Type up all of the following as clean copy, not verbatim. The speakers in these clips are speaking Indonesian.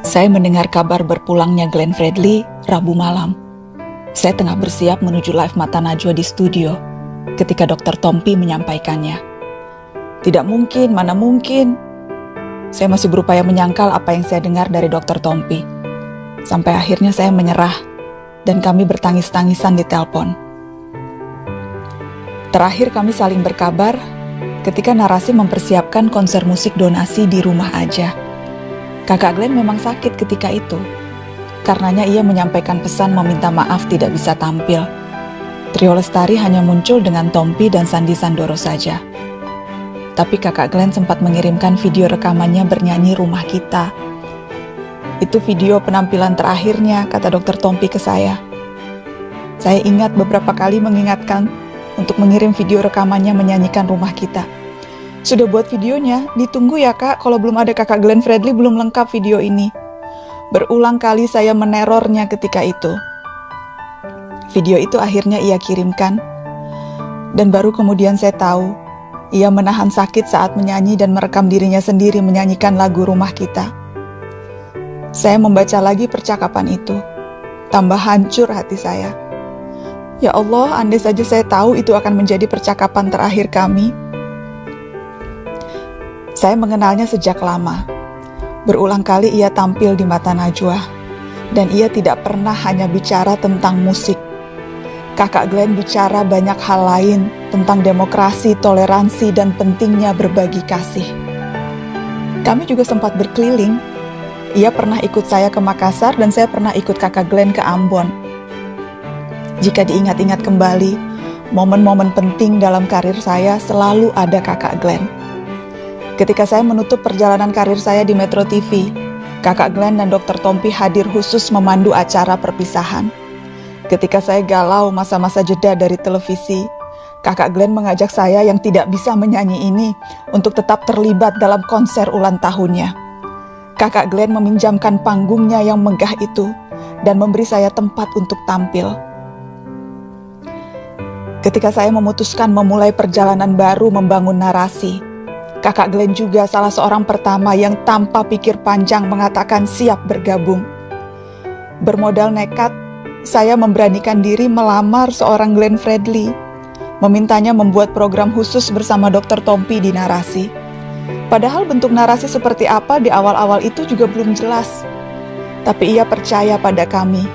Saya mendengar kabar berpulangnya Glenn Fredly Rabu malam. Saya tengah bersiap menuju live Mata Najwa di studio ketika Dr. Tompi menyampaikannya. Tidak mungkin, mana mungkin. Saya masih berupaya menyangkal apa yang saya dengar dari Dr. Tompi. Sampai akhirnya saya menyerah dan kami bertangis-tangisan di telepon. Terakhir kami saling berkabar ketika Narasi mempersiapkan konser musik donasi di rumah aja. Kakak Glenn memang sakit ketika itu. Karenanya ia menyampaikan pesan meminta maaf tidak bisa tampil. Trio Lestari hanya muncul dengan Tompi dan Sandi Sandoro saja. Tapi kakak Glenn sempat mengirimkan video rekamannya bernyanyi Rumah Kita. Itu video penampilan terakhirnya, kata Dr. Tompi ke saya. Saya ingat beberapa kali mengingatkan untuk mengirim video rekamannya menyanyikan Rumah Kita. Sudah buat videonya, ditunggu ya kak, kalau belum ada kakak Glenn Fredly belum lengkap video ini. Berulang kali saya menerornya ketika itu. Video itu akhirnya ia kirimkan. Dan baru kemudian saya tahu, ia menahan sakit saat menyanyi dan merekam dirinya sendiri menyanyikan lagu Rumah Kita. Saya membaca lagi percakapan itu. Tambah hancur hati saya. Ya Allah, andai saja saya tahu itu akan menjadi percakapan terakhir kami. Saya mengenalnya sejak lama. Berulang kali ia tampil di Mata Najwa. Dan ia tidak pernah hanya bicara tentang musik. Kakak Glenn bicara banyak hal lain tentang demokrasi, toleransi, dan pentingnya berbagi kasih. Kami juga sempat berkeliling. Ia pernah ikut saya ke Makassar dan saya pernah ikut kakak Glenn ke Ambon. Jika diingat-ingat kembali, momen-momen penting dalam karir saya selalu ada kakak Glenn. Ketika saya menutup perjalanan karir saya di Metro TV, kakak Glenn dan Dr. Tompi hadir khusus memandu acara perpisahan. Ketika saya galau masa-masa jeda dari televisi, kakak Glenn mengajak saya yang tidak bisa menyanyi ini untuk tetap terlibat dalam konser ulang tahunnya. Kakak Glenn meminjamkan panggungnya yang megah itu dan memberi saya tempat untuk tampil. Ketika saya memutuskan memulai perjalanan baru membangun narasi, kakak Glenn juga salah seorang pertama yang tanpa pikir panjang mengatakan siap bergabung. Bermodal nekat, saya memberanikan diri melamar seorang Glenn Fredly, memintanya membuat program khusus bersama Dr. Tompi di Narasi. Padahal bentuk narasi seperti apa di awal-awal itu juga belum jelas. Tapi ia percaya pada kami.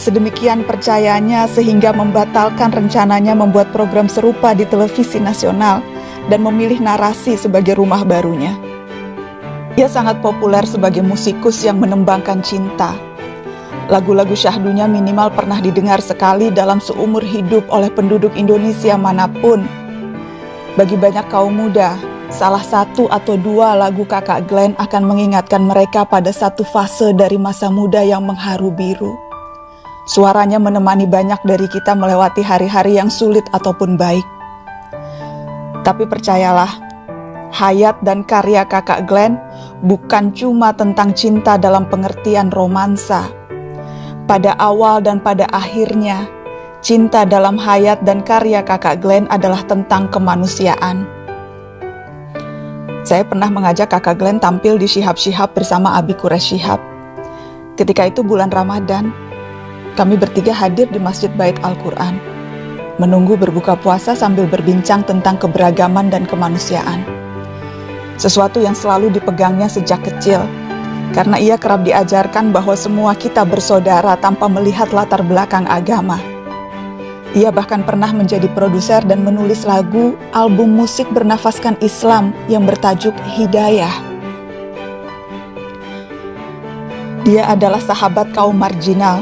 Sedemikian percayanya sehingga membatalkan rencananya membuat program serupa di televisi nasional dan memilih Narasi sebagai rumah barunya. Ia sangat populer sebagai musikus yang menembangkan cinta. Lagu-lagu syahdunya minimal pernah didengar sekali dalam seumur hidup oleh penduduk Indonesia manapun. Bagi banyak kaum muda, salah satu atau dua lagu kakak Glenn akan mengingatkan mereka pada satu fase dari masa muda yang mengharu biru. Suaranya menemani banyak dari kita melewati hari-hari yang sulit ataupun baik. Tapi percayalah, hayat dan karya kakak Glenn bukan cuma tentang cinta dalam pengertian romansa. Pada awal dan pada akhirnya, cinta dalam hayat dan karya kakak Glenn adalah tentang kemanusiaan. Saya pernah mengajak kakak Glenn tampil di Syihab-Syihab bersama Abi Quraish Syihab. Ketika itu bulan Ramadan, kami bertiga hadir di Masjid Bait Al-Quran, menunggu berbuka puasa sambil berbincang tentang keberagaman dan kemanusiaan. Sesuatu yang selalu dipegangnya sejak kecil, karena ia kerap diajarkan bahwa semua kita bersaudara tanpa melihat latar belakang agama. Ia bahkan pernah menjadi produser dan menulis lagu album musik bernafaskan Islam yang bertajuk Hidayah. Dia adalah sahabat kaum marginal.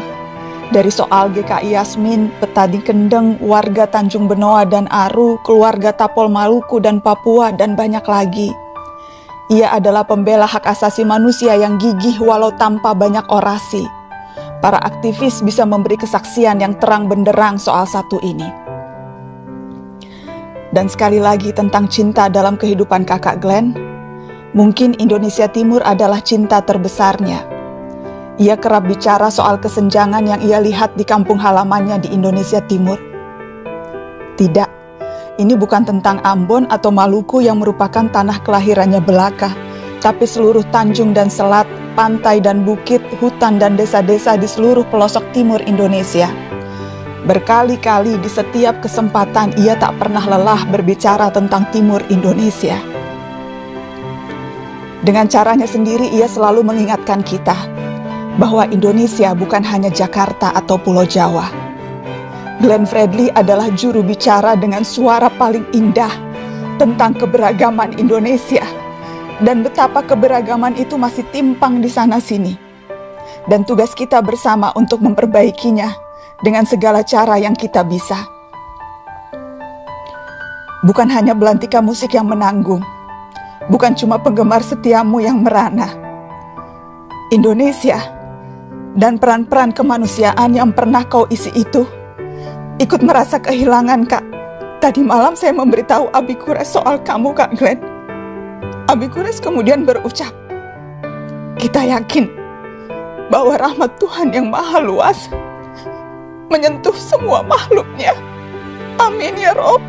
Dari soal GKI Yasmin, petani Kendeng, warga Tanjung Benoa dan Aru, keluarga Tapol Maluku dan Papua, dan banyak lagi. Ia adalah pembela hak asasi manusia yang gigih walau tanpa banyak orasi. Para aktivis bisa memberi kesaksian yang terang benderang soal satu ini. Dan sekali lagi tentang cinta dalam kehidupan kakak Glenn, mungkin Indonesia Timur adalah cinta terbesarnya. Ia kerap bicara soal kesenjangan yang ia lihat di kampung halamannya di Indonesia Timur. Tidak, ini bukan tentang Ambon atau Maluku yang merupakan tanah kelahirannya belaka, tapi seluruh tanjung dan selat pantai dan bukit, hutan dan desa-desa di seluruh pelosok timur Indonesia. Berkali-kali di setiap kesempatan ia tak pernah lelah berbicara tentang timur Indonesia. Dengan caranya sendiri ia selalu mengingatkan kita bahwa Indonesia bukan hanya Jakarta atau Pulau Jawa. Glenn Fredly adalah juru bicara dengan suara paling indah tentang keberagaman Indonesia dan betapa keberagaman itu masih timpang di sana-sini. Dan tugas kita bersama untuk memperbaikinya dengan segala cara yang kita bisa. Bukan hanya belantika musik yang menanggung, bukan cuma penggemar setiamu yang merana. Indonesia dan peran-peran kemanusiaan yang pernah kau isi itu ikut merasa kehilangan, Kak. Tadi malam saya memberitahu Abi Kures soal kamu, Kak Glenn. Abi Kures kemudian berucap, kita yakin bahwa rahmat Tuhan yang maha luas menyentuh semua makhluknya. Amin ya Rob.